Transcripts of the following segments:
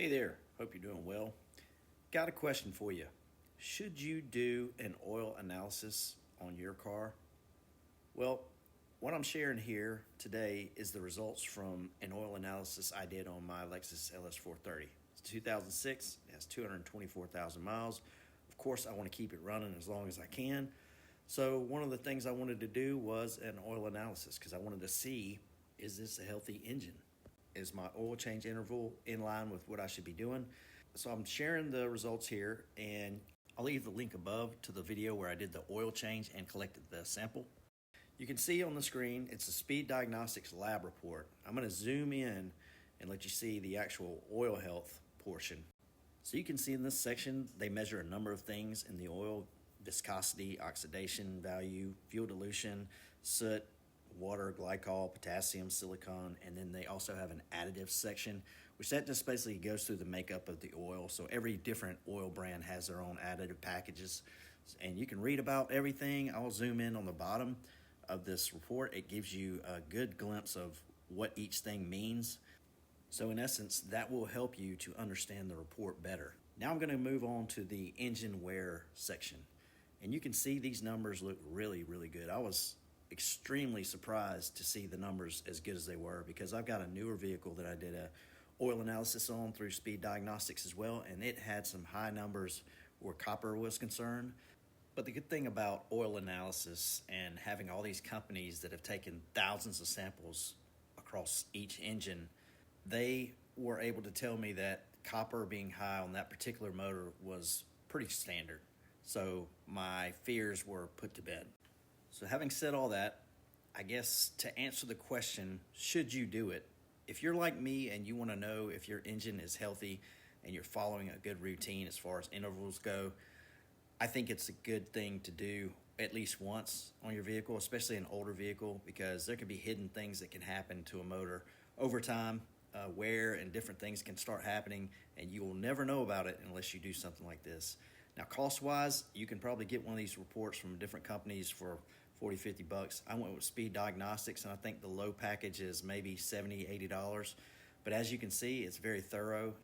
Hey there, hope you're doing well. Got a question for you. Should you do an oil analysis on your car? Well, what I'm sharing here today is the results from an oil analysis I did on my Lexus LS430. It's 2006, it has 224,000 miles. Of course, I want to keep it running as long as I can. So one of the things I wanted to do was an oil analysis because I wanted to see, is this a healthy engine? Is my oil change interval in line with what I should be doing? So I'm sharing the results here, and I'll leave the link above to the video where I did the oil change and collected the sample. You can see on the screen, it's a Speed Diagnostic lab report. I'm going to zoom in and let you see the actual oil health portion. So you can see in this section, they measure a number of things in the oil: viscosity, oxidation value, fuel dilution, soot, water, glycol, potassium, silicon, and then they also have an additives section, which that just basically goes through the makeup of the oil. So every different oil brand has their own additive packages, and you can read about everything. I'll zoom in on the bottom of this report. It gives you a good glimpse of what each thing means. So in essence, that will help you to understand the report better. Now I'm going to move on to the engine wear section, and you can see these numbers look really, really good. I was extremely surprised to see the numbers as good as they were, because I've got a newer vehicle that I did a oil analysis on through Speed Diagnostics as well, and it had some high numbers where copper was concerned. But the good thing about oil analysis and having all these companies that have taken thousands of samples across each engine, they were able to tell me that copper being high on that particular motor was pretty standard. So my fears were put to bed. So having said all that, I guess to answer the question, should you do it? If you're like me and you want to know if your engine is healthy and you're following a good routine as far as intervals go, I think it's a good thing to do at least once on your vehicle, especially an older vehicle, because there can be hidden things that can happen to a motor over time. Wear and different things can start happening, and you will never know about it unless you do something like this. Now, cost-wise, you can probably get one of these reports from different companies for $40, $50. I went with Speed Diagnostics, and I think the low package is maybe $70, $80. But as you can see, it's very thorough.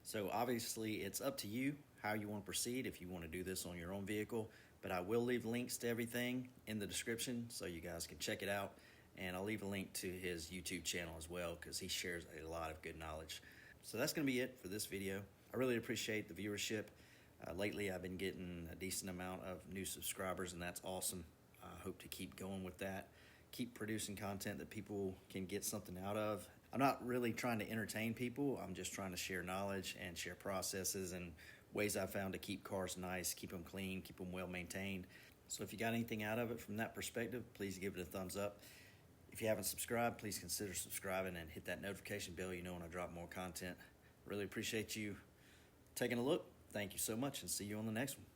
So obviously, it's up to you how you want to proceed if you want to do this on your own vehicle. But I will leave links to everything in the description so you guys can check it out. And I'll leave a link to his YouTube channel as well, because he shares a lot of good knowledge. So that's going to be it for this video. I really appreciate the viewership. Lately, I've been getting a decent amount of new subscribers, and that's awesome. I hope to keep going with that. Keep producing content that people can get something out of. I'm not really trying to entertain people. I'm just trying to share knowledge and share processes and ways I've found to keep cars nice, keep them clean, keep them well maintained. So if you got anything out of it from that perspective, please give it a thumbs up. If you haven't subscribed, please consider subscribing and hit that notification bell. You know when I drop more content. Really appreciate you taking a look. Thank you so much, and see you on the next one.